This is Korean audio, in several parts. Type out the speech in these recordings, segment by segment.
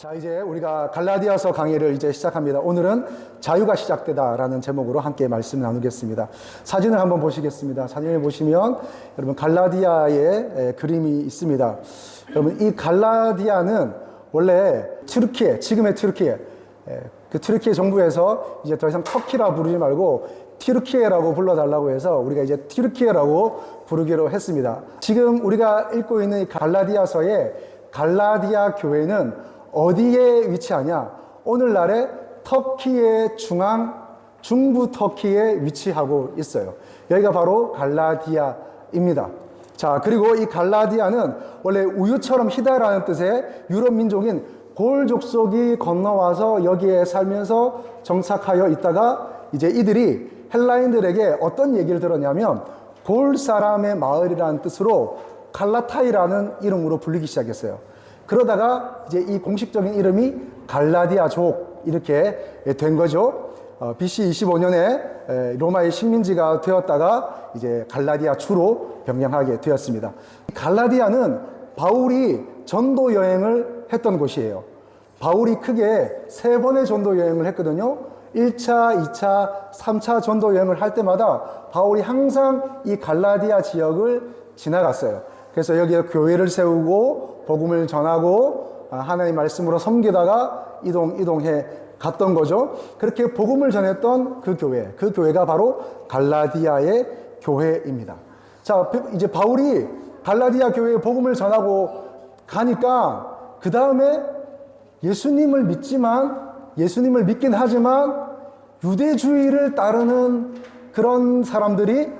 자, 이제 우리가 갈라디아서 강의를 이제 시작합니다. 오늘은 자유가 시작되다라는 제목으로 함께 말씀 나누겠습니다. 사진을 한번 보시겠습니다. 사진을 보시면 여러분 갈라디아의 그림이 있습니다. 여러분 이 갈라디아는 원래 튀르키예, 지금의 튀르키예, 그 튀르키예 정부에서 이제 더 이상 터키라 부르지 말고 튀르키예라고 불러달라고 해서 우리가 이제 튀르키예라고 부르기로 했습니다. 지금 우리가 읽고 있는 이 갈라디아서의 갈라디아 교회는 어디에 위치하냐? 오늘날의 터키의 중부 터키에 위치하고 있어요. 여기가 바로 갈라디아입니다. 자, 그리고 이 갈라디아는 원래 우유처럼 희다라는 뜻의 유럽 민족인 골 족속이 건너와서 여기에 살면서 정착하여 있다가 이제 이들이 헬라인들에게 어떤 얘기를 들었냐면 골 사람의 마을이라는 뜻으로 갈라타이라는 이름으로 불리기 시작했어요. 그러다가 이제 이 공식적인 이름이 갈라디아족 이렇게 된 거죠. BC 25년에 로마의 식민지가 되었다가 이제 갈라디아 주로 변경하게 되었습니다. 갈라디아는 바울이 전도 여행을 했던 곳이에요. 바울이 크게 3번의 전도 여행을 했거든요. 1차, 2차, 3차 전도 여행을 할 때마다 바울이 항상 이 갈라디아 지역을 지나갔어요. 그래서 여기에 교회를 세우고 복음을 전하고 하나님의 말씀으로 섬기다가 이동해 갔던 거죠. 그렇게 복음을 전했던 그 교회가 바로 갈라디아의 교회입니다. 자, 이제 바울이 갈라디아 교회에 복음을 전하고 가니까 그 다음에 예수님을 믿긴 하지만 유대주의를 따르는 그런 사람들이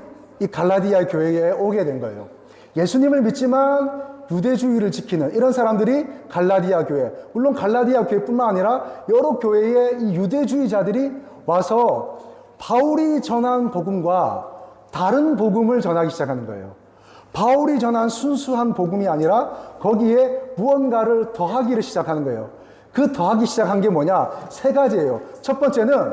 이 갈라디아 교회에 오게 된 거예요. 예수님을 믿지만 유대주의를 지키는 이런 사람들이 갈라디아 교회, 물론 갈라디아 교회뿐만 아니라 여러 교회의 이 유대주의자들이 와서 바울이 전한 복음과 다른 복음을 전하기 시작하는 거예요. 바울이 전한 순수한 복음이 아니라 거기에 무언가를 더하기를 시작하는 거예요. 그 더하기 시작한 게 뭐냐? 3가지예요. 첫 번째는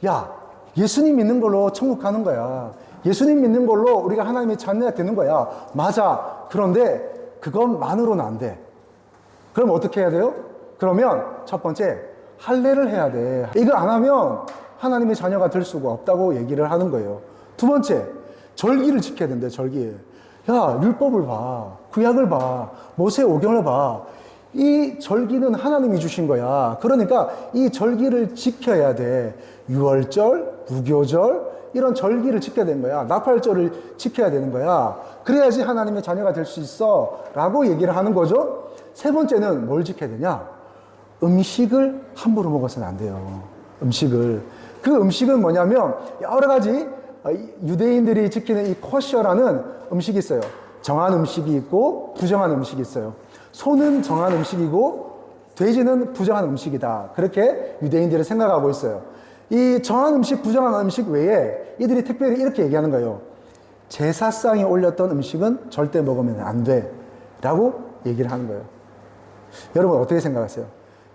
야, 예수님 믿는 걸로 천국 가는 거야. 예수님 믿는 걸로 우리가 하나님의 자녀가 되는 거야. 맞아. 그런데 그것만으로는 안 돼. 그럼 어떻게 해야 돼요? 그러면 첫 번째, 할례를 해야 돼. 이거 안 하면 하나님의 자녀가 될 수가 없다고 얘기를 하는 거예요. 두 번째, 절기를 지켜야 된대, 절기. 야, 율법을 봐. 구약을 봐. 모세 오경을 봐. 이 절기는 하나님이 주신 거야. 그러니까 이 절기를 지켜야 돼. 유월절, 무교절, 이런 절기를 지켜야 되는 거야. 나팔절을 지켜야 되는 거야. 그래야지 하나님의 자녀가 될 수 있어. 라고 얘기를 하는 거죠. 3번째는 뭘 지켜야 되냐? 음식을 함부로 먹어서는 안 돼요. 음식을. 그 음식은 뭐냐면 여러 가지 유대인들이 지키는 이 코셔라는 음식이 있어요. 정한 음식이 있고 부정한 음식이 있어요. 소는 정한 음식이고 돼지는 부정한 음식이다. 그렇게 유대인들이 생각하고 있어요. 이 정한 음식, 부정한 음식 외에 이들이 특별히 이렇게 얘기하는 거예요. 제사상에 올렸던 음식은 절대 먹으면 안 돼. 라고 얘기를 하는 거예요. 여러분 어떻게 생각하세요?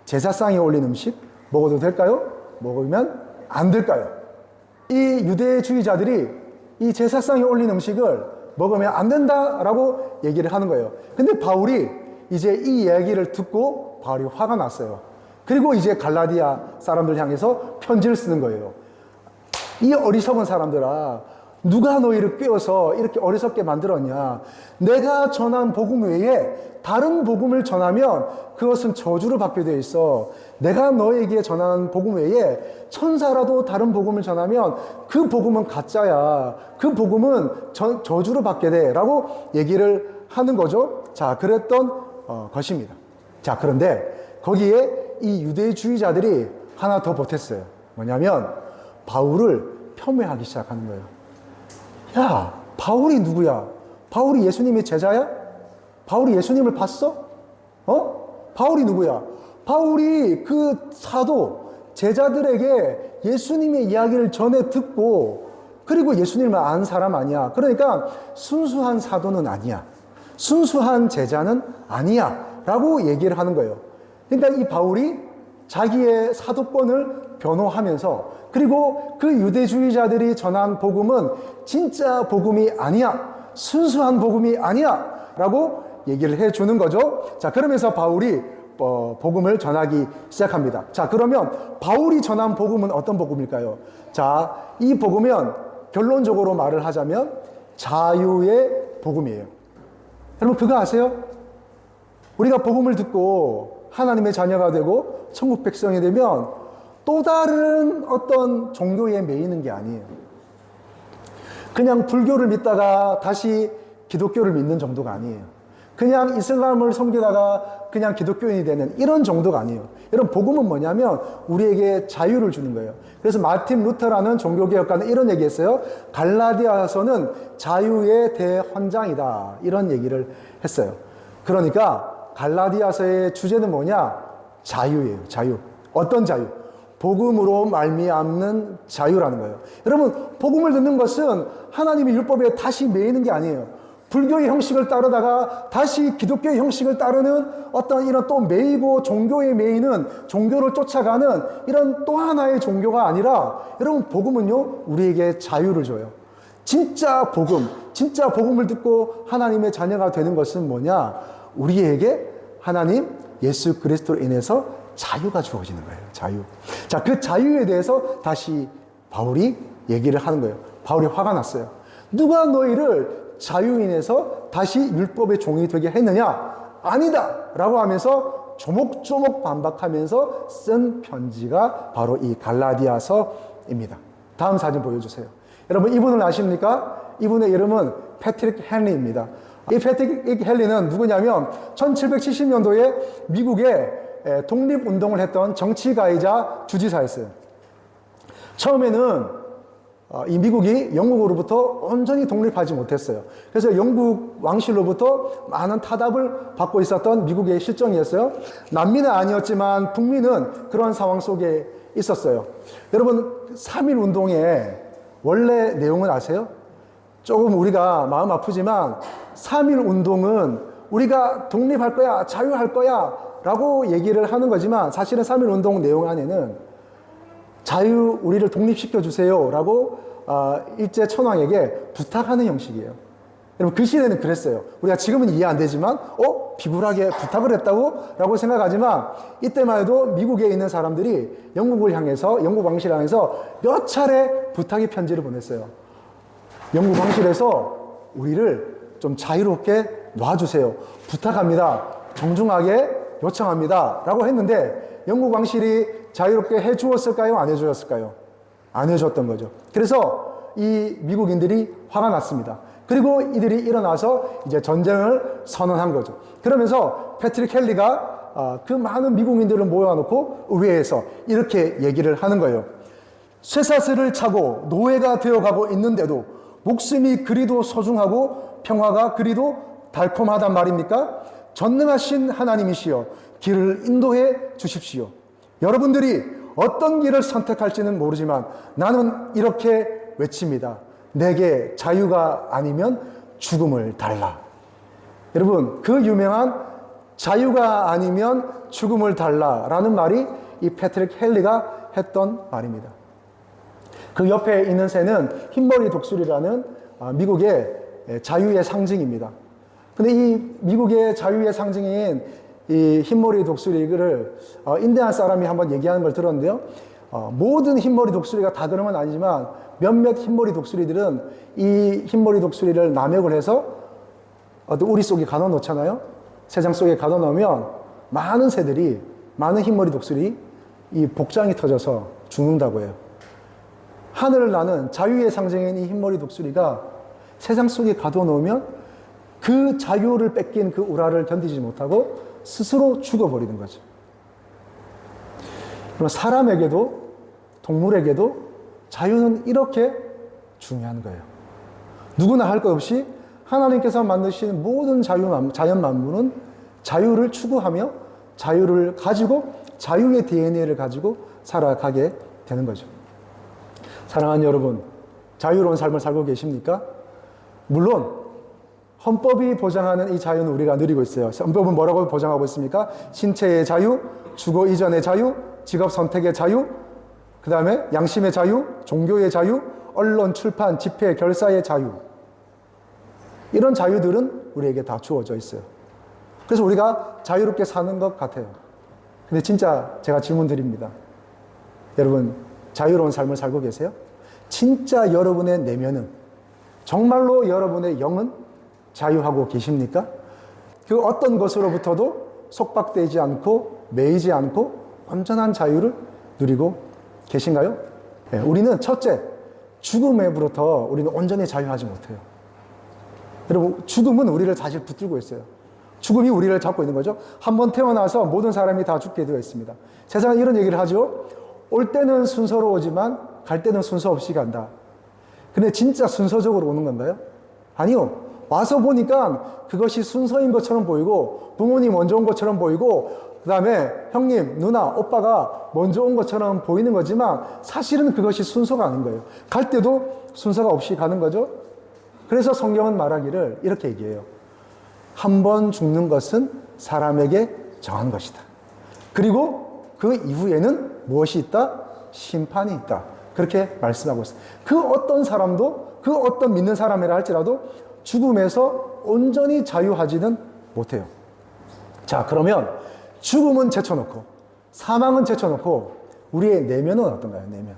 제사상에 올린 음식 먹어도 될까요? 먹으면 안 될까요? 이 유대주의자들이 이 제사상에 올린 음식을 먹으면 안 된다라고 얘기를 하는 거예요. 근데 바울이 이제 이 이야기를 듣고 바울이 화가 났어요. 그리고 이제 갈라디아 사람들 향해서 편지를 쓰는 거예요. 이 어리석은 사람들아, 누가 너희를 꿰어서 이렇게 어리석게 만들었냐? 내가 전한 복음 외에 다른 복음을 전하면 그것은 저주를 받게 되어 있어. 내가 너에게 전한 복음 외에 천사라도 다른 복음을 전하면 그 복음은 가짜야. 그 복음은 저주를 받게 돼. 라고 얘기를 하는 거죠. 자, 그랬던 것입니다. 자, 그런데 거기에 이 유대주의자들이 하나 더 보탰어요. 뭐냐면 바울을 폄훼하기 시작하는 거예요. 야, 바울이 누구야? 바울이 예수님의 제자야? 바울이 예수님을 봤어? 바울이 누구야? 바울이 그 사도 제자들에게 예수님의 이야기를 전해 듣고 그리고 예수님을 안 사람 아니야. 그러니까 순수한 사도는 아니야. 순수한 제자는 아니야. 라고 얘기를 하는 거예요. 그러니까 이 바울이 자기의 사도권을 변호하면서 그리고 그 유대주의자들이 전한 복음은 진짜 복음이 아니야. 순수한 복음이 아니야. 라고 얘기를 해주는 거죠. 자, 그러면서 바울이 복음을 전하기 시작합니다. 자, 그러면 바울이 전한 복음은 어떤 복음일까요? 자, 이 복음은 결론적으로 말을 하자면 자유의 복음이에요. 여러분 그거 아세요? 우리가 복음을 듣고 하나님의 자녀가 되고 천국 백성이 되면 또 다른 어떤 종교에 매이는 게 아니에요. 그냥 불교를 믿다가 다시 기독교를 믿는 정도가 아니에요. 그냥 이슬람을 섬기다가 그냥 기독교인이 되는 이런 정도가 아니에요. 여러분 복음은 뭐냐면 우리에게 자유를 주는 거예요. 그래서 마틴 루터라는 종교개혁가는 이런 얘기했어요. 갈라디아서는 자유의 대헌장이다, 이런 얘기를 했어요. 그러니까 갈라디아서의 주제는 뭐냐? 자유예요. 자유. 어떤 자유? 복음으로 말미암는 자유라는 거예요. 여러분 복음을 듣는 것은 하나님의 율법에 다시 매이는 게 아니에요. 불교의 형식을 따르다가 다시 기독교의 형식을 따르는 어떤 이런 또 매이고 종교에 매이는, 종교를 쫓아가는 이런 또 하나의 종교가 아니라, 여러분 복음은요 우리에게 자유를 줘요. 진짜 복음, 진짜 복음을 듣고 하나님의 자녀가 되는 것은 뭐냐? 우리에게 하나님 예수 그리스도로 인해서 자유가 주어지는 거예요. 자유. 자, 그 자유에 대해서 다시 바울이 얘기를 하는 거예요. 바울이 화가 났어요. 누가 너희를 자유인에서 다시 율법의 종이 되게 했느냐? 아니다! 라고 하면서 조목조목 반박하면서 쓴 편지가 바로 이 갈라디아서입니다. 다음 사진 보여주세요. 여러분 이분을 아십니까? 이분의 이름은 패트릭 헨리입니다. 이 패트릭 헨리는 누구냐면 1770년도에 미국에 독립운동을 했던 정치가이자 주지사였어요. 처음에는 이 미국이 영국으로부터 온전히 독립하지 못했어요. 그래서 영국 왕실로부터 많은 타답을 받고 있었던 미국의 실정이었어요. 남미는 아니었지만 북미는 그런 상황 속에 있었어요. 여러분 3.1 운동의 원래 내용을 아세요? 조금 우리가 마음 아프지만 3.1 운동은 우리가 독립할 거야, 자유할 거야 라고 얘기를 하는 거지만, 사실은 3.1 운동 내용 안에는 자유, 우리를 독립시켜 주세요 라고 일제 천황에게 부탁하는 형식이에요. 여러분 그 시대는 그랬어요. 우리가 지금은 이해 안 되지만 비굴하게 부탁을 했다고? 라고 생각하지만, 이때만 해도 미국에 있는 사람들이 영국을 향해서, 영국 왕실을 향해서 몇 차례 부탁의 편지를 보냈어요. 영국 왕실에서 우리를 좀 자유롭게 놔주세요, 부탁합니다, 정중하게 요청합니다 라고 했는데, 영국 왕실이 자유롭게 해주었을까요? 안 해주었을까요? 안 해줬던 거죠. 그래서 이 미국인들이 화가 났습니다. 그리고 이들이 일어나서 이제 전쟁을 선언한 거죠. 그러면서 패트릭 헨리가 그 많은 미국인들을 모아놓고 의회에서 이렇게 얘기를 하는 거예요. 쇠사슬을 차고 노예가 되어가고 있는데도 목숨이 그리도 소중하고 평화가 그리도 달콤하단 말입니까? 전능하신 하나님이시여 길을 인도해 주십시오. 여러분들이 어떤 길을 선택할지는 모르지만 나는 이렇게 외칩니다. 내게 자유가 아니면 죽음을 달라. 여러분 그 유명한 자유가 아니면 죽음을 달라라는 말이 이 패트릭 헨리가 했던 말입니다. 그 옆에 있는 새는 흰머리 독수리라는 미국의 자유의 상징입니다. 근데 이 미국의 자유의 상징인 이 흰머리 독수리를 인디안 사람이 한번 얘기하는 걸 들었는데요. 모든 흰머리 독수리가 다 그런 건 아니지만 몇몇 흰머리 독수리들은 이 흰머리 독수리를 남획을 해서 우리 속에 가둬 놓잖아요. 새장 속에 가둬 놓으면 많은 새들이, 많은 흰머리 독수리 이 복장이 터져서 죽는다고 해요. 하늘을 나는 자유의 상징인 이 흰머리 독수리가 새장 속에 가둬 놓으면 그 자유를 뺏긴 그 우라를 견디지 못하고 스스로 죽어버리는 거죠. 그럼 사람에게도 동물에게도 자유는 이렇게 중요한 거예요. 누구나 할 것 없이 하나님께서 만드신 모든 자연 만물은 자유를 추구하며 자유를 가지고 자유의 DNA를 가지고 살아가게 되는 거죠. 사랑하는 여러분, 자유로운 삶을 살고 계십니까? 물론 헌법이 보장하는 이 자유는 우리가 누리고 있어요. 헌법은 뭐라고 보장하고 있습니까? 신체의 자유, 주거 이전의 자유, 직업 선택의 자유, 그 다음에 양심의 자유, 종교의 자유, 언론, 출판, 집회, 결사의 자유. 이런 자유들은 우리에게 다 주어져 있어요. 그래서 우리가 자유롭게 사는 것 같아요. 근데 진짜 제가 질문 드립니다. 여러분, 자유로운 삶을 살고 계세요? 진짜 여러분의 내면은, 정말로 여러분의 영은 자유하고 계십니까? 그 어떤 것으로부터도 속박되지 않고 매이지 않고 완전한 자유를 누리고 계신가요? 네, 우리는 첫째, 죽음에부터 우리는 온전히 자유하지 못해요. 여러분, 죽음은 우리를 사실 붙들고 있어요. 죽음이 우리를 잡고 있는 거죠. 한번 태어나서 모든 사람이 다 죽게 되어 있습니다. 세상은 이런 얘기를 하죠. 올 때는 순서로오지만 갈 때는 순서 없이 간다. 근데 진짜 순서적으로 오는 건가요? 아니요. 와서 보니까 그것이 순서인 것처럼 보이고 부모님 먼저 온 것처럼 보이고 그 다음에 형님, 누나, 오빠가 먼저 온 것처럼 보이는 거지만 사실은 그것이 순서가 아닌 거예요. 갈 때도 순서가 없이 가는 거죠. 그래서 성경은 말하기를 이렇게 얘기해요. 한 번 죽는 것은 사람에게 정한 것이다. 그리고 그 이후에는 무엇이 있다? 심판이 있다. 그렇게 말씀하고 있어요. 그 어떤 사람도, 그 어떤 믿는 사람이라 할지라도 죽음에서 온전히 자유하지는 못해요. 자, 그러면 죽음은 제쳐놓고 사망은 제쳐놓고 우리의 내면은 어떤가요? 내면.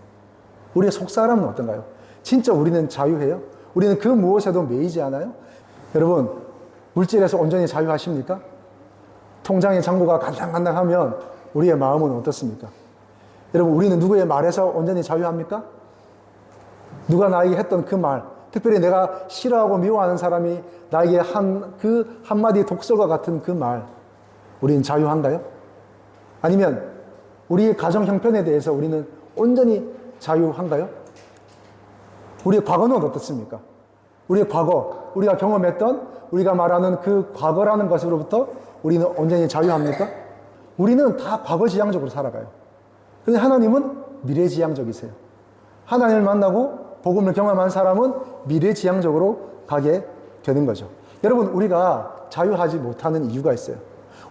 우리의 속사람은 어떤가요? 진짜 우리는 자유해요? 우리는 그 무엇에도 매이지 않아요? 여러분, 물질에서 온전히 자유하십니까? 통장의 잔고가 간당간당하면 우리의 마음은 어떻습니까? 여러분, 우리는 누구의 말에서 온전히 자유합니까? 누가 나에게 했던 그 말, 특별히 내가 싫어하고 미워하는 사람이 나에게 한 그 한마디 독설과 같은 그 말, 우리는 자유한가요? 아니면 우리의 가정 형편에 대해서 우리는 온전히 자유한가요? 우리의 과거는 어떻습니까? 우리의 과거, 우리가 경험했던, 우리가 말하는 그 과거라는 것으로부터 우리는 온전히 자유합니까? 우리는 다 과거지향적으로 살아가요. 그런데 하나님은 미래지향적이세요. 하나님을 만나고 복음을 경험한 사람은 미래지향적으로 가게 되는 거죠. 여러분, 우리가 자유하지 못하는 이유가 있어요.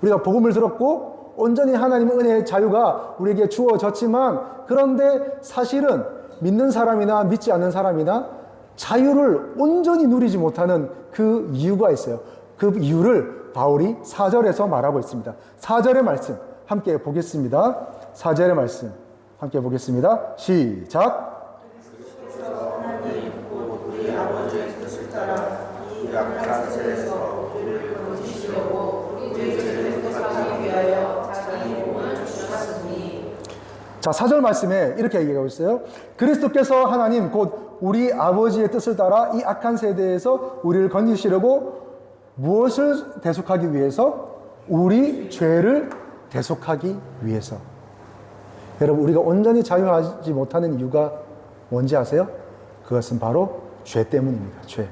우리가 복음을 들었고 온전히 하나님의 은혜의 자유가 우리에게 주어졌지만, 그런데 사실은 믿는 사람이나 믿지 않는 사람이나 자유를 온전히 누리지 못하는 그 이유가 있어요. 그 이유를 바울이 4절에서 말하고 있습니다. 4절의 말씀 함께 보겠습니다. 4절의 말씀 함께 보겠습니다. 시작. 하나님 곧 우리 아버지의 뜻을 따라 이 약한 세에서 우리를 건지시려고 우리의 죄를 회복하기 위하여 자기 몸을 주셨으니. 자, 4절 말씀에 이렇게 얘기하고 있어요. 그리스도께서 하나님 곧 우리 아버지의 뜻을 따라 이 악한 세대에서 우리를 건지시려고 무엇을 대속하기 위해서? 우리 죄를 대속하기 위해서. 여러분, 우리가 온전히 자유하지 못하는 이유가 뭔지 아세요? 그것은 바로 죄 때문입니다. 죄.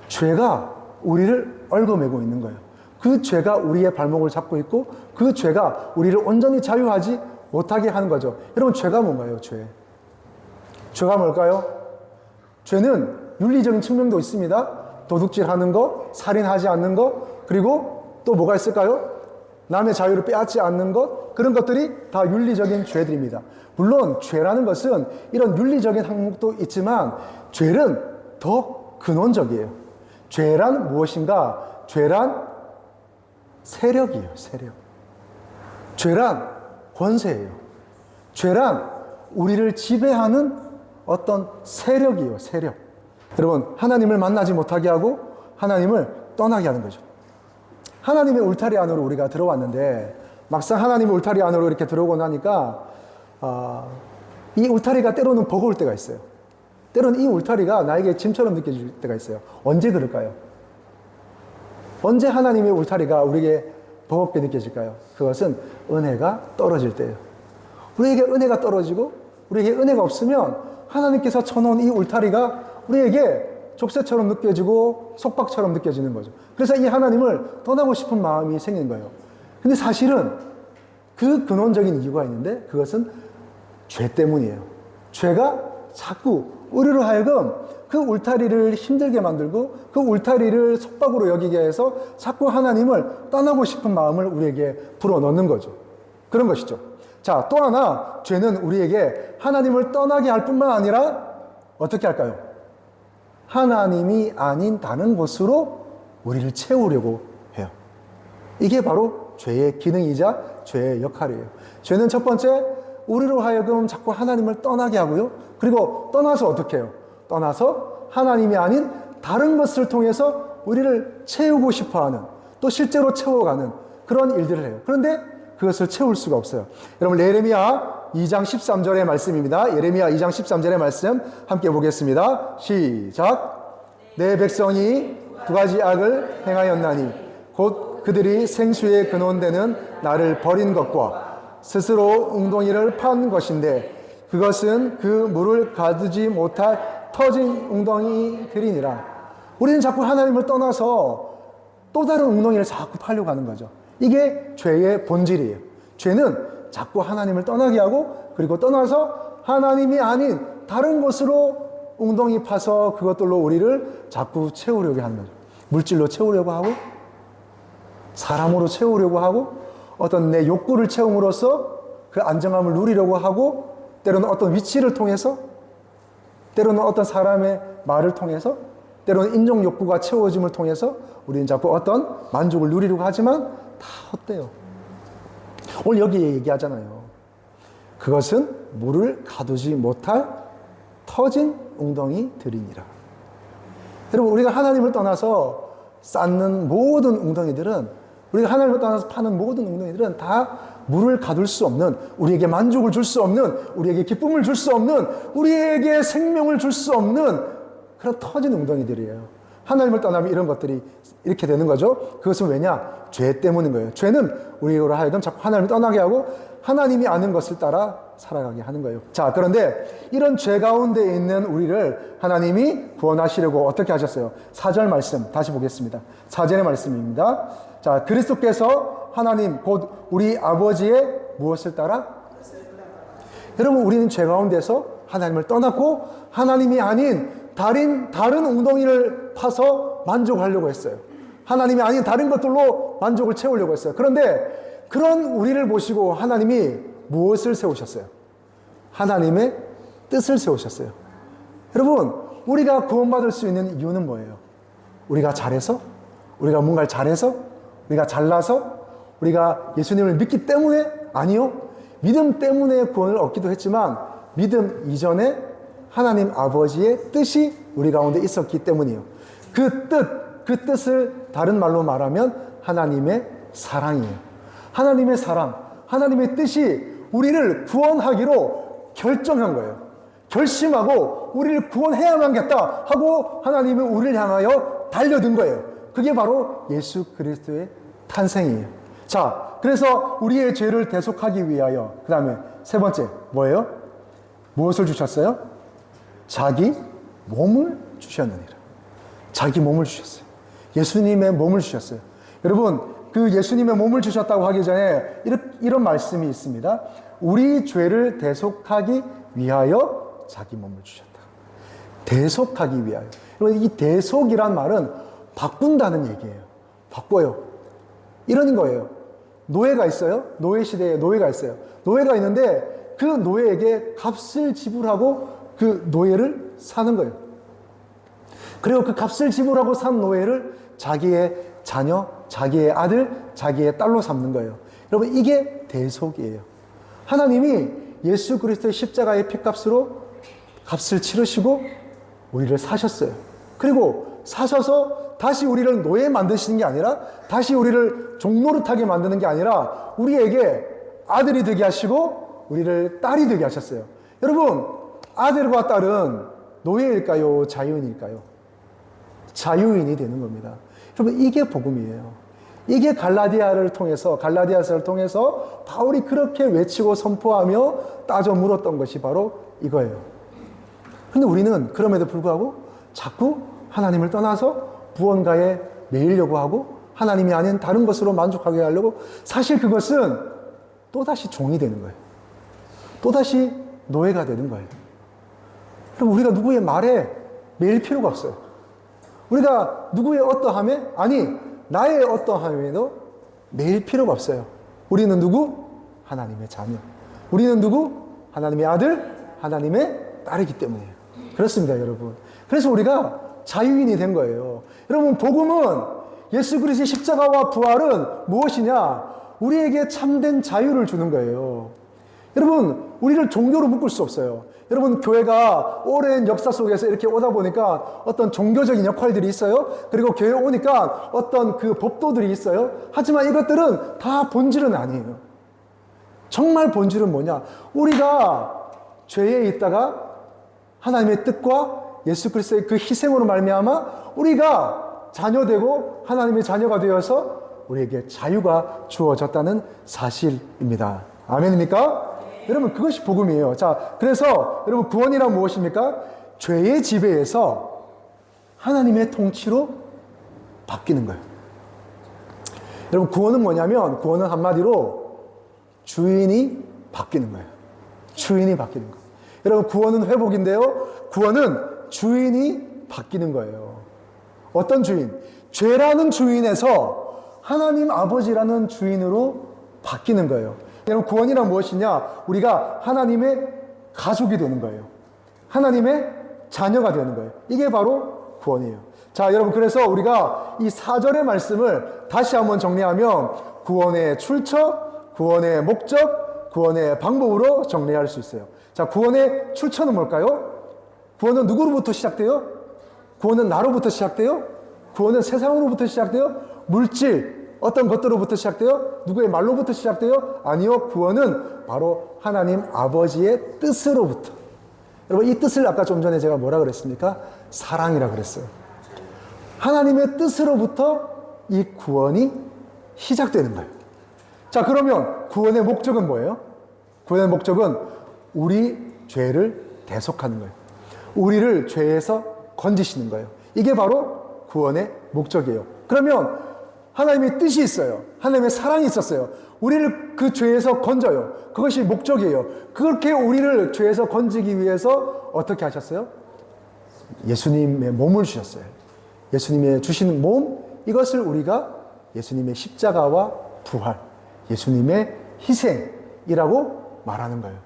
죄가 우리를 얽어매고 있는 거예요. 그 죄가 우리의 발목을 잡고 있고 그 죄가 우리를 온전히 자유하지 못하게 하는 거죠. 여러분, 죄가 뭔가요? 죄가 뭘까요? 죄는 윤리적인 측면도 있습니다. 도둑질하는 거, 살인하지 않는 거, 그리고 또 뭐가 있을까요? 남의 자유를 빼앗지 않는 것, 그런 것들이 다 윤리적인 죄들입니다. 물론 죄라는 것은 이런 윤리적인 항목도 있지만 죄는 더 근원적이에요. 죄란 무엇인가? 죄란 세력이에요. 세력. 죄란 권세예요. 죄란 우리를 지배하는 어떤 세력이에요. 세력. 여러분, 하나님을 만나지 못하게 하고 하나님을 떠나게 하는 거죠. 하나님의 울타리 안으로 우리가 들어왔는데 막상 하나님의 울타리 안으로 이렇게 들어오고 나니까 이 울타리가 때로는 버거울 때가 있어요. 때로는 이 울타리가 나에게 짐처럼 느껴질 때가 있어요. 언제 그럴까요? 언제 하나님의 울타리가 우리에게 버겁게 느껴질까요? 그것은 은혜가 떨어질 때예요. 우리에게 은혜가 떨어지고 우리에게 은혜가 없으면 하나님께서 쳐놓은 이 울타리가 우리에게 족쇄처럼 느껴지고 속박처럼 느껴지는 거죠. 그래서 이 하나님을 떠나고 싶은 마음이 생기는 거예요. 근데 사실은 그 근원적인 이유가 있는데 그것은 죄 때문이에요. 죄가 자꾸 우리로 하여금 그 울타리를 힘들게 만들고 그 울타리를 속박으로 여기게 해서 자꾸 하나님을 떠나고 싶은 마음을 우리에게 불어넣는 거죠. 그런 것이죠. 자, 또 하나 죄는 우리에게 하나님을 떠나게 할 뿐만 아니라 어떻게 할까요? 하나님이 아닌 다른 곳으로 우리를 채우려고 해요. 이게 바로 죄의 기능이자 죄의 역할이에요. 죄는 첫 번째, 우리로 하여금 자꾸 하나님을 떠나게 하고요. 그리고 떠나서 어떻게 해요? 떠나서 하나님이 아닌 다른 것을 통해서 우리를 채우고 싶어하는, 또 실제로 채워가는 그런 일들을 해요. 그런데 그것을 채울 수가 없어요. 여러분, 예레미야 2장 13절의 말씀입니다. 예레미야 2장 13절의 말씀 함께 보겠습니다. 시작. 내 백성이 두 가지 악을 행하였나니 곧 그들이 생수의 근원되는 나를 버린 것과 스스로 웅덩이를 판 것인데 그것은 그 물을 가두지 못할 터진 웅덩이들이니라. 우리는 자꾸 하나님을 떠나서 또 다른 웅덩이를 자꾸 파려고 하는 거죠. 이게 죄의 본질이에요. 죄는 자꾸 하나님을 떠나게 하고, 그리고 떠나서 하나님이 아닌 다른 곳으로 웅덩이 파서 그것들로 우리를 자꾸 채우려고 하는 거죠. 물질로 채우려고 하고, 사람으로 채우려고 하고, 어떤 내 욕구를 채움으로써 그 안정함을 누리려고 하고, 때로는 어떤 위치를 통해서, 때로는 어떤 사람의 말을 통해서, 때로는 인정 욕구가 채워짐을 통해서 우리는 자꾸 어떤 만족을 누리려고 하지만 다 헛돼요. 오늘 여기 얘기하잖아요. 그것은 물을 가두지 못할 터진 웅덩이들이니라. 여러분, 우리가 하나님을 떠나서 쌓는 모든 웅덩이들은, 우리가 하나님을 떠나서 파는 모든 웅덩이들은 다 물을 가둘 수 없는, 우리에게 만족을 줄 수 없는, 우리에게 기쁨을 줄 수 없는, 우리에게 생명을 줄 수 없는 그런 터진 웅덩이들이에요. 하나님을 떠나면 이런 것들이 이렇게 되는 거죠. 그것은 왜냐? 죄 때문인 거예요. 죄는 우리로 하여금 자꾸 하나님을 떠나게 하고 하나님이 아는 것을 따라 살아가게 하는 거예요. 자, 그런데 이런 죄 가운데 있는 우리를 하나님이 구원하시려고 어떻게 하셨어요? 4절 말씀 다시 보겠습니다. 4절의 말씀입니다. 자, 그리스도께서 하나님 곧 우리 아버지의 무엇을 따라? 여러분, 우리는 죄 가운데서 하나님을 떠났고 하나님이 아닌 다른 웅덩이를 파서 만족하려고 했어요. 하나님이 아닌 다른 것들로 만족을 채우려고 했어요. 그런데 그런 우리를 보시고 하나님이 무엇을 세우셨어요? 하나님의 뜻을 세우셨어요. 여러분, 우리가 구원받을 수 있는 이유는 뭐예요? 우리가 잘해서? 우리가 뭔가를 잘해서? 우리가 잘나서? 우리가 예수님을 믿기 때문에? 아니요. 믿음 때문에 구원을 얻기도 했지만 믿음 이전에 하나님 아버지의 뜻이 우리 가운데 있었기 때문이에요. 그 뜻을 다른 말로 말하면 하나님의 사랑이에요. 하나님의 사랑, 하나님의 뜻이 우리를 구원하기로 결정한 거예요. 결심하고 우리를 구원해야만겠다 하고 하나님은 우리를 향하여 달려든 거예요. 그게 바로 예수 그리스도의 탄생이에요. 자, 그래서 우리의 죄를 대속하기 위하여, 그 다음에 세 번째 뭐예요? 무엇을 주셨어요? 자기 몸을 주셨느니라. 자기 몸을 주셨어요. 예수님의 몸을 주셨어요. 여러분, 그 예수님의 몸을 주셨다고 하기 전에 이런 말씀이 있습니다. 우리 죄를 대속하기 위하여 자기 몸을 주셨다. 대속하기 위하여. 여러분, 이 대속이란 말은 바꾼다는 얘기예요. 바꿔요. 이런 거예요. 노예가 있어요. 노예 시대에 노예가 있어요. 노예가 있는데 그 노예에게 값을 지불하고 그 노예를 사는 거예요. 그리고 그 값을 지불하고 산 노예를 자기의 자녀, 자기의 아들, 자기의 딸로 삼는 거예요. 여러분, 이게 대속이에요. 하나님이 예수 그리스도의 십자가의 피값으로 값을 치르시고 우리를 사셨어요. 그리고 사셔서 다시 우리를 노예 만드시는 게 아니라, 다시 우리를 종노릇하게 만드는 게 아니라 우리에게 아들이 되게 하시고 우리를 딸이 되게 하셨어요. 여러분, 아들과 딸은 노예일까요? 자유인일까요? 자유인이 되는 겁니다. 여러분, 이게 복음이에요. 이게 갈라디아서를 통해서 바울이 그렇게 외치고 선포하며 따져 물었던 것이 바로 이거예요. 근데 우리는 그럼에도 불구하고 자꾸 하나님을 떠나서 무언가에 매이려고 하고 하나님이 아닌 다른 것으로 만족하게 하려고, 사실 그것은 또다시 종이 되는 거예요. 또다시 노예가 되는 거예요. 그럼 우리가 누구의 말에 매일 필요가 없어요. 우리가 누구의 어떠함에, 아니 나의 어떠함에도 매일 필요가 없어요. 우리는 누구? 하나님의 자녀. 우리는 누구? 하나님의 아들, 하나님의 딸이기 때문이에요. 그렇습니다, 여러분. 그래서 우리가 자유인이 된 거예요. 여러분, 복음은 예수 그리스도의 십자가와 부활은 무엇이냐? 우리에게 참된 자유를 주는 거예요. 여러분, 우리를 종교로 묶을 수 없어요. 여러분, 교회가 오랜 역사 속에서 이렇게 오다 보니까 어떤 종교적인 역할들이 있어요. 그리고 교회에 오니까 어떤 그 법도들이 있어요. 하지만 이것들은 다 본질은 아니에요. 정말 본질은 뭐냐? 우리가 죄에 있다가 하나님의 뜻과 예수 그리스도의 그 희생으로 말미암아 우리가 자녀되고 하나님의 자녀가 되어서 우리에게 자유가 주어졌다는 사실입니다. 아멘입니까? 여러분, 그것이 복음이에요. 자, 그래서 여러분, 구원이란 무엇입니까? 죄의 지배에서 하나님의 통치로 바뀌는 거예요. 여러분, 구원은 뭐냐면, 구원은 한마디로 주인이 바뀌는 거예요. 주인이 바뀌는 거예요. 여러분, 구원은 회복인데요. 구원은 주인이 바뀌는 거예요. 어떤 주인? 죄라는 주인에서 하나님 아버지라는 주인으로 바뀌는 거예요. 여러분, 구원이란 무엇이냐? 우리가 하나님의 가족이 되는 거예요. 하나님의 자녀가 되는 거예요. 이게 바로 구원이에요. 자, 여러분, 그래서 우리가 이 4절의 말씀을 다시 한번 정리하면 구원의 출처, 구원의 목적, 구원의 방법으로 정리할 수 있어요. 자, 구원의 출처는 뭘까요? 구원은 누구로부터 시작돼요? 구원은 나로부터 시작돼요? 구원은 세상으로부터 시작돼요? 물질, 어떤 것들로부터 시작돼요? 누구의 말로부터 시작돼요? 아니요. 구원은 바로 하나님 아버지의 뜻으로부터. 여러분, 이 뜻을 아까 좀 전에 제가 뭐라 그랬습니까? 사랑이라 그랬어요. 하나님의 뜻으로부터 이 구원이 시작되는 거예요. 자, 그러면 구원의 목적은 뭐예요? 구원의 목적은 우리 죄를 대속하는 거예요. 우리를 죄에서 건지시는 거예요. 이게 바로 구원의 목적이에요. 그러면 하나님의 뜻이 있어요. 하나님의 사랑이 있었어요. 우리를 그 죄에서 건져요. 그것이 목적이에요. 그렇게 우리를 죄에서 건지기 위해서 어떻게 하셨어요? 예수님의 몸을 주셨어요. 예수님의 주신 몸, 이것을 우리가 예수님의 십자가와 부활, 예수님의 희생이라고 말하는 거예요.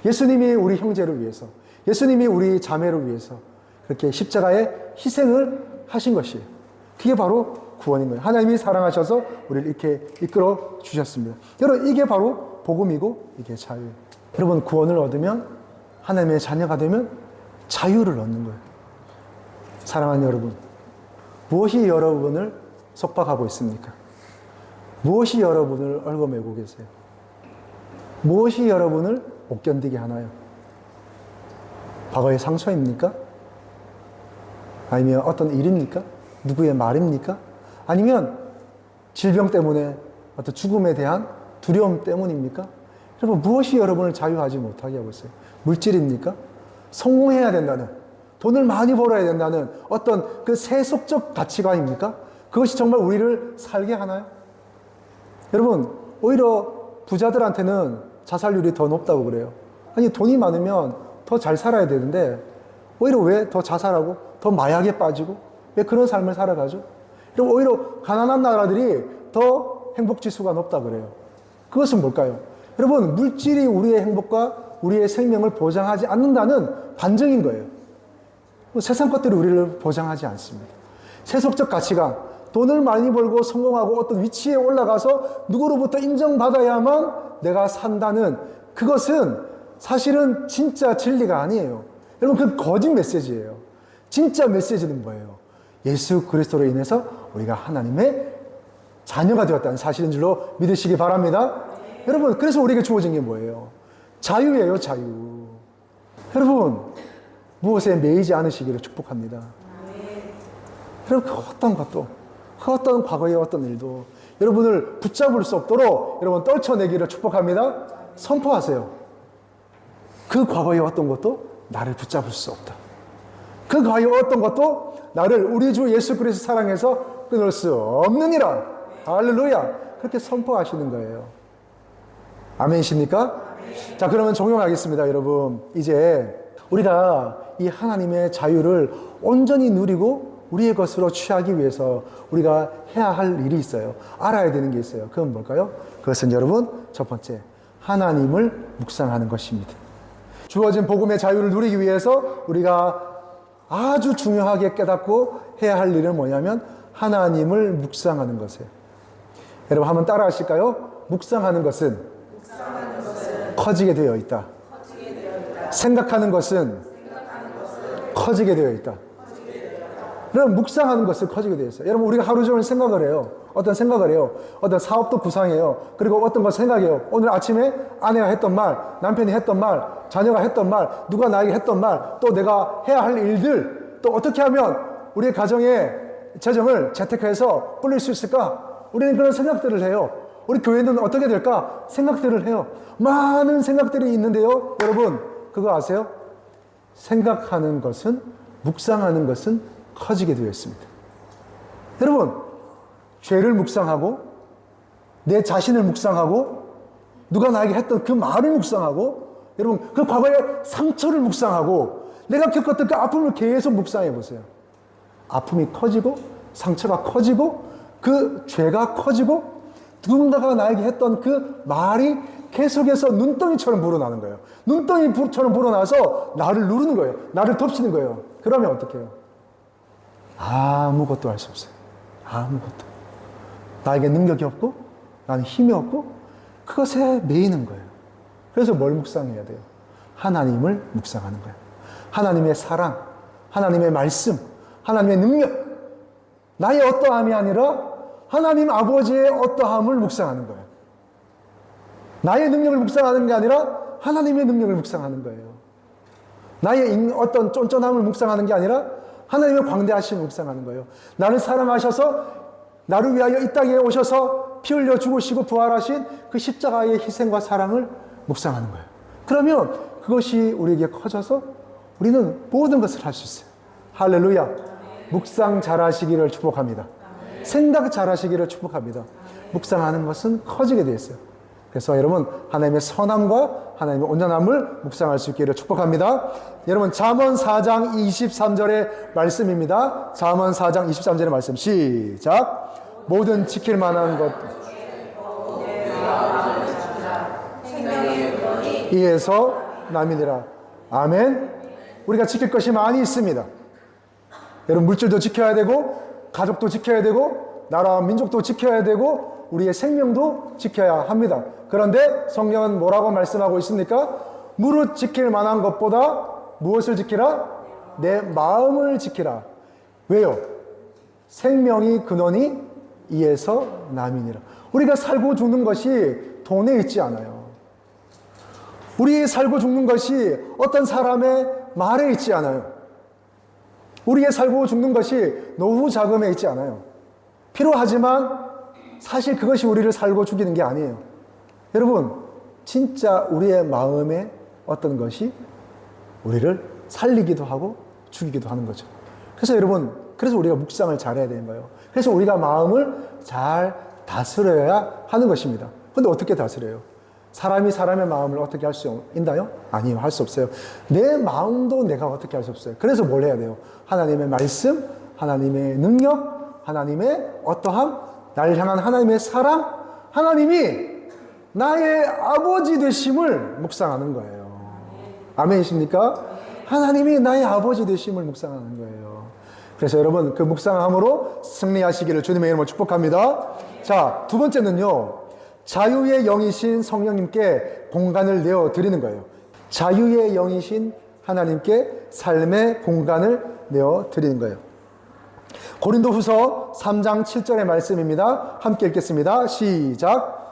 예수님이 우리 형제를 위해서, 예수님이 우리 자매를 위해서 그렇게 십자가의 희생을 하신 것이에요. 그게 바로 구원인 거예요. 하나님이 사랑하셔서 우리를 이렇게 이끌어 주셨습니다. 여러분, 이게 바로 복음이고 이게 자유예요. 여러분, 구원을 얻으면, 하나님의 자녀가 되면 자유를 얻는 거예요. 사랑하는 여러분, 무엇이 여러분을 속박하고 있습니까? 무엇이 여러분을 얽어매고 계세요? 무엇이 여러분을 못 견디게 하나요? 과거의 상처입니까? 아니면 어떤 일입니까? 누구의 말입니까? 아니면 질병 때문에 어떤 죽음에 대한 두려움 때문입니까? 여러분, 무엇이 여러분을 자유하지 못하게 하고 있어요? 물질입니까? 성공해야 된다는, 돈을 많이 벌어야 된다는 어떤 그 세속적 가치관입니까? 그것이 정말 우리를 살게 하나요? 여러분, 오히려 부자들한테는 자살률이 더 높다고 그래요. 아니, 돈이 많으면 더 잘 살아야 되는데 오히려 왜 더 자살하고 더 마약에 빠지고 왜 그런 삶을 살아가죠? 그리고 오히려 가난한 나라들이 더 행복지수가 높다고 그래요. 그것은 뭘까요? 여러분, 물질이 우리의 행복과 우리의 생명을 보장하지 않는다는 반증인 거예요. 세상 것들이 우리를 보장하지 않습니다. 세속적 가치관, 돈을 많이 벌고 성공하고 어떤 위치에 올라가서 누구로부터 인정받아야만 내가 산다는 그것은 사실은 진짜 진리가 아니에요. 여러분, 그 거짓 메시지예요. 진짜 메시지는 뭐예요? 예수 그리스도로 인해서 우리가 하나님의 자녀가 되었다는 사실인 줄로 믿으시기 바랍니다. 여러분, 그래서 우리에게 주어진 게 뭐예요? 자유예요, 자유. 여러분, 무엇에 매이지 않으시기를 축복합니다. 여러분, 그 어떤 것도, 그 어떤 과거의 어떤 일도 여러분을 붙잡을 수 없도록 여러분 떨쳐내기를 축복합니다. 선포하세요. 그 과거의 어떤 것도 나를 붙잡을 수 없다. 그 과거의 어떤 것도 나를 우리 주 예수 그리스도 사랑해서 끊을 수 없느니라. 할렐루야. 그렇게 선포하시는 거예요. 아멘이십니까? 자, 그러면 적용하겠습니다, 여러분. 이제 우리가 이 하나님의 자유를 온전히 누리고 우리의 것으로 취하기 위해서 우리가 해야 할 일이 있어요. 알아야 되는 게 있어요. 그건 뭘까요? 그것은 여러분, 첫 번째, 하나님을 묵상하는 것입니다. 주어진 복음의 자유를 누리기 위해서 우리가 아주 중요하게 깨닫고 해야 할 일은 뭐냐면 하나님을 묵상하는 것이에요. 여러분 한번 따라 하실까요? 묵상하는 것은 커지게 되어 있다. 생각하는 것은 커지게 되어 있다. 여러분 묵상하는 것은 커지게 되어 있어요. 여러분 우리가 하루 종일 생각을 해요. 어떤 생각을 해요. 어떤 사업도 구상해요. 그리고 어떤 걸 생각해요. 오늘 아침에 아내가 했던 말, 남편이 했던 말, 자녀가 했던 말, 누가 나에게 했던 말, 또 내가 해야 할 일들, 또 어떻게 하면 우리의 가정의 재정을 재테크해서 불릴 수 있을까? 우리는 그런 생각들을 해요. 우리 교회는 어떻게 될까? 생각들을 해요. 많은 생각들이 있는데요. 여러분 그거 아세요? 생각하는 것은, 묵상하는 것은 커지게 되어 있습니다. 여러분 죄를 묵상하고 내 자신을 묵상하고 누가 나에게 했던 그 말을 묵상하고 여러분 그 과거의 상처를 묵상하고 내가 겪었던 그 아픔을 계속 묵상해 보세요. 아픔이 커지고 상처가 커지고 그 죄가 커지고 누군가가 나에게 했던 그 말이 계속해서 눈덩이처럼 불어나는 거예요. 눈덩이처럼 불어나서 나를 누르는 거예요. 나를 덮치는 거예요. 그러면 어떻게 해요? 아무것도 할 수 없어요. 아무것도. 나에게 능력이 없고 나는 힘이 없고 그것에 매이는 거예요. 그래서 뭘 묵상해야 돼요? 하나님을 묵상하는 거예요. 하나님의 사랑, 하나님의 말씀, 하나님의 능력, 나의 어떠함이 아니라 하나님 아버지의 어떠함을 묵상하는 거예요. 나의 능력을 묵상하는 게 아니라 하나님의 능력을 묵상하는 거예요. 나의 어떤 쫀쫀함을 묵상하는 게 아니라 하나님의 광대하심을 묵상하는 거예요. 나를 사랑하셔서 나를 위하여 이 땅에 오셔서 피 흘려 죽으시고 부활하신 그 십자가의 희생과 사랑을 묵상하는 거예요. 그러면 그것이 우리에게 커져서 우리는 모든 것을 할 수 있어요. 할렐루야. 묵상 잘하시기를 축복합니다. 생각 잘하시기를 축복합니다. 묵상하는 것은 커지게 되어 있어요. 그래서 여러분 하나님의 선함과 하나님의 온전함을 묵상할 수 있기를 축복합니다. 여러분 잠언 4장 23절의 말씀입니다. 잠언 4장 23절의 말씀 시작. 모든 지킬 만한 것 이에서 남이니라. 아멘. 우리가 지킬 것이 많이 있습니다. 여러분 물질도 지켜야 되고 가족도 지켜야 되고 나라와 민족도 지켜야 되고 우리의 생명도 지켜야 합니다. 그런데 성경은 뭐라고 말씀하고 있습니까? 무릇 지킬 만한 것보다 무엇을 지키라? 내 마음을 지키라. 왜요? 생명이 근원이 이에서 남이니라. 우리가 살고 죽는 것이 돈에 있지 않아요. 우리 살고 죽는 것이 어떤 사람의 말에 있지 않아요. 우리의 살고 죽는 것이 노후 자금에 있지 않아요. 필요하지만 사실 그것이 우리를 살고 죽이는 게 아니에요. 여러분, 진짜 우리의 마음에 어떤 것이 우리를 살리기도 하고 죽이기도 하는 거죠. 그래서 여러분, 그래서 우리가 묵상을 잘해야 되는 거예요. 그래서 우리가 마음을 잘 다스려야 하는 것입니다. 근데 어떻게 다스려요? 사람이 사람의 마음을 어떻게 할 수 있나요? 아니요, 할 수 없어요. 내 마음도 내가 어떻게 할 수 없어요. 그래서 뭘 해야 돼요? 하나님의 말씀, 하나님의 능력, 하나님의 어떠함, 나를 향한 하나님의 사랑, 하나님이 나의 아버지 되심을 묵상하는 거예요. 아멘이십니까? 하나님이 나의 아버지 되심을 묵상하는 거예요. 그래서 여러분 그 묵상함으로 승리하시기를 주님의 이름으로 축복합니다. 자, 두 번째는요. 자유의 영이신 성령님께 공간을 내어 드리는 거예요. 자유의 영이신 하나님께 삶의 공간을 내어 드리는 거예요. 고린도후서 3장 7절의 말씀입니다. 함께 읽겠습니다. 시작.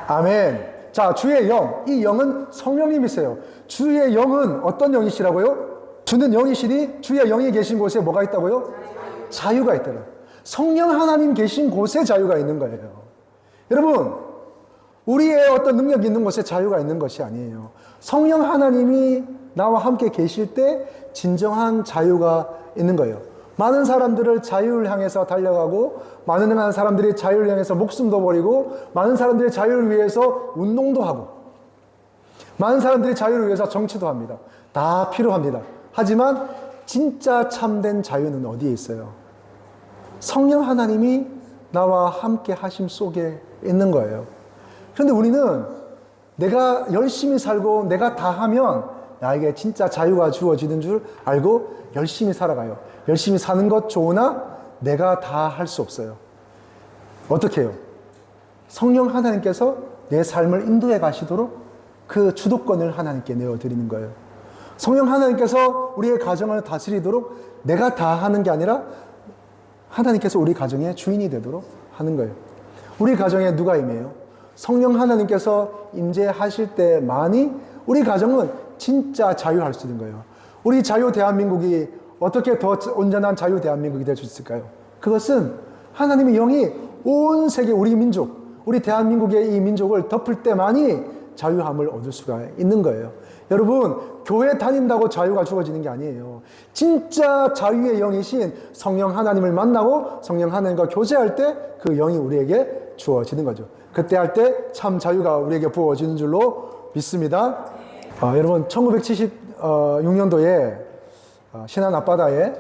아멘. 자, 주의 영. 이 영은 성령님이세요. 주의 영은 어떤 영이시라고요? 주는 영이시니 주의 영이 계신 곳에 뭐가 있다고요? 자유가 있더라. 성령 하나님 계신 곳에 자유가 있는 거예요. 여러분, 우리의 어떤 능력이 있는 곳에 자유가 있는 것이 아니에요. 성령 하나님이 나와 함께 계실 때 진정한 자유가 있는 거예요. 많은 사람들을 자유를 향해서 달려가고, 많은 사람들이 자유를 향해서 목숨도 버리고, 많은 사람들이 자유를 위해서 운동도 하고, 많은 사람들이 자유를 위해서 정치도 합니다. 다 필요합니다. 하지만 진짜 참된 자유는 어디에 있어요? 성령 하나님이 나와 함께 하심 속에 있는 거예요. 그런데 우리는 내가 열심히 살고 내가 다 하면 나에게 진짜 자유가 주어지는 줄 알고 열심히 살아가요. 열심히 사는 것 좋으나 내가 다 할 수 없어요. 어떻게 해요? 성령 하나님께서 내 삶을 인도해 가시도록 그 주도권을 하나님께 내어드리는 거예요. 성령 하나님께서 우리의 가정을 다스리도록 내가 다 하는 게 아니라 하나님께서 우리 가정의 주인이 되도록 하는 거예요. 우리 가정에 누가 임해요? 성령 하나님께서 임재하실 때만이 우리 가정은 진짜 자유할 수 있는 거예요. 우리 자유 대한민국이 어떻게 더 온전한 자유 대한민국이 될 수 있을까요? 그것은 하나님의 영이 온 세계 우리 민족, 우리 대한민국의 이 민족을 덮을 때만이 자유함을 얻을 수가 있는 거예요. 여러분, 교회 다닌다고 자유가 주어지는 게 아니에요. 진짜 자유의 영이신 성령 하나님을 만나고 성령 하나님과 교제할 때 그 영이 우리에게 주어지는 거죠. 그때 할 때 참 자유가 우리에게 부어지는 줄로 믿습니다. 여러분, 1976년도에 신안 앞바다에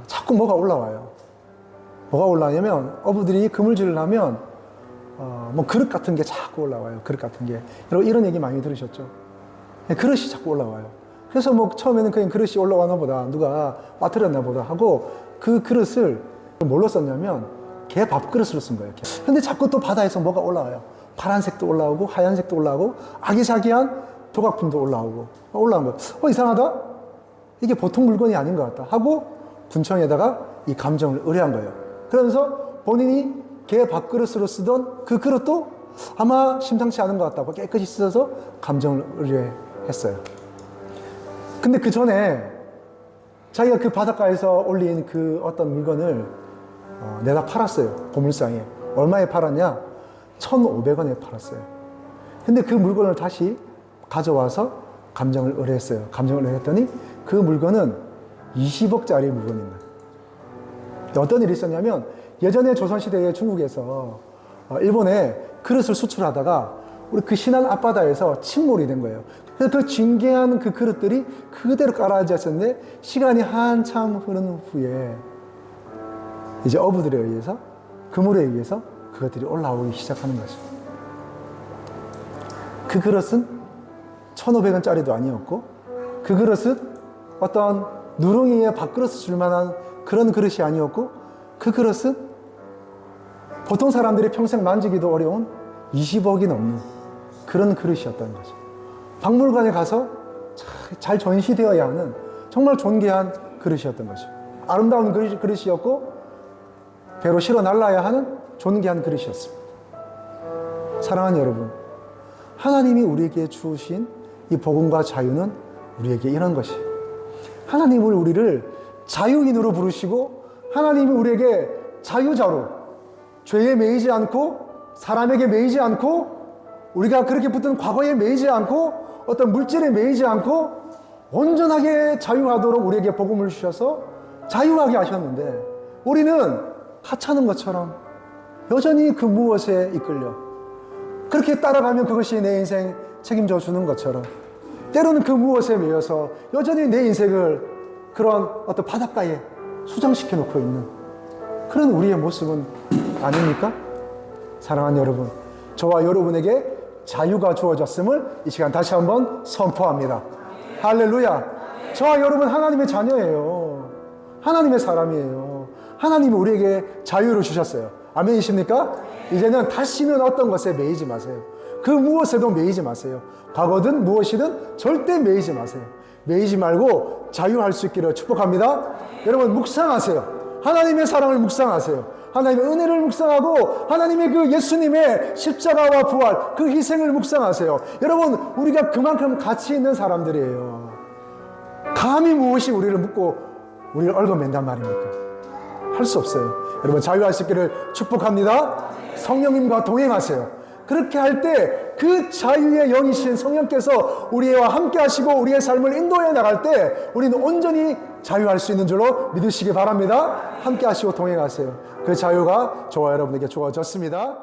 자꾸 뭐가 올라와요. 뭐가 올라오냐면 어부들이 그물질을 하면 뭐 그릇 같은 게 자꾸 올라와요. 그릇 같은 게. 여러분 이런 얘기 많이 들으셨죠? 그릇이 자꾸 올라와요. 그래서 뭐 처음에는 그냥 그릇이 올라와나 보다, 누가 빠뜨렸나 보다 하고 그 그릇을 뭘로 썼냐면 개 밥그릇으로 쓴 거예요. 근데 자꾸 또 바다에서 뭐가 올라와요. 파란색도 올라오고 하얀색도 올라오고 아기자기한 조각품도 올라오고 올라온 거예요. 이상하다? 이게 보통 물건이 아닌 것 같다 하고 군청에다가 이 감정을 의뢰한 거예요. 그러면서 본인이 개 밥그릇으로 쓰던 그 그릇도 아마 심상치 않은 것 같다고 깨끗이 씻어서 감정을 의뢰했어요. 근데 그 전에 자기가 그 바닷가에서 올린 그 어떤 물건을 내다 팔았어요. 고물상에. 얼마에 팔았냐? 1,500원에 팔았어요. 근데 그 물건을 다시 가져와서 감정을 의뢰했어요. 감정을 의뢰했더니 그 물건은 20억짜리 물건인 거예요. 어떤 일이 있었냐면 예전에 조선시대에 중국에서 일본에 그릇을 수출하다가 우리 그 신안 앞바다에서 침몰이 된 거예요. 그래서 그 징계한 그 그릇들이 그대로 깔아앉았었는데 시간이 한참 흐른 후에 이제 어부들에 의해서 그물에 의해서 그것들이 올라오기 시작하는 거죠. 그 그릇은 1,500원짜리도 아니었고 그 그릇은 어떤 누렁이에 밥그릇을 줄 만한 그런 그릇이 아니었고 그 그릇은 보통 사람들이 평생 만지기도 어려운 20억이 넘는 그런 그릇이었다는 거죠. 박물관에 가서 잘 전시되어야 하는 정말 존귀한 그릇이었던 거죠. 아름다운 그릇이었고 배로 실어 날라야 하는 존귀한 그릇이었습니다. 사랑하는 여러분, 하나님이 우리에게 주신 이 복음과 자유는 우리에게 이런 것이에요. 하나님은 우리를 자유인으로 부르시고 하나님이 우리에게 자유자로 죄에 매이지 않고 사람에게 매이지 않고 우리가 그렇게 붙든 과거에 매이지 않고 어떤 물질에 매이지 않고 온전하게 자유하도록 우리에게 복음을 주셔서 자유하게 하셨는데 우리는 하찮은 것처럼 여전히 그 무엇에 이끌려 그렇게 따라가면 그것이 내 인생 책임져 주는 것처럼 때로는 그 무엇에 매여서 여전히 내 인생을 그런 어떤 바닷가에 수장시켜 놓고 있는 그런 우리의 모습은 아닙니까? 사랑하는 여러분, 저와 여러분에게 자유가 주어졌음을 이 시간 다시 한번 선포합니다. 할렐루야. 저와 여러분 하나님의 자녀예요. 하나님의 사람이에요. 하나님이 우리에게 자유를 주셨어요. 아멘이십니까? 이제는 다시는 어떤 것에 매이지 마세요. 그 무엇에도 매이지 마세요. 과거든 무엇이든 절대 매이지 마세요. 매이지 말고 자유할 수 있기를 축복합니다. 여러분 묵상하세요. 하나님의 사랑을 묵상하세요. 하나님의 은혜를 묵상하고 하나님의 그 예수님의 십자가와 부활 그 희생을 묵상하세요. 여러분 우리가 그만큼 가치 있는 사람들이에요. 감히 무엇이 우리를 묻고 우리를 얽어맨단 말입니까? 할 수 없어요. 여러분 자유할 수 있기를 축복합니다. 성령님과 동행하세요. 그렇게 할 때 그 자유의 영이신 성령께서 우리와 함께 하시고 우리의 삶을 인도해 나갈 때 우리는 온전히 자유할 수 있는 줄로 믿으시기 바랍니다. 함께 하시고 동행하세요. 그 자유가 저와 여러분에게 주어졌습니다.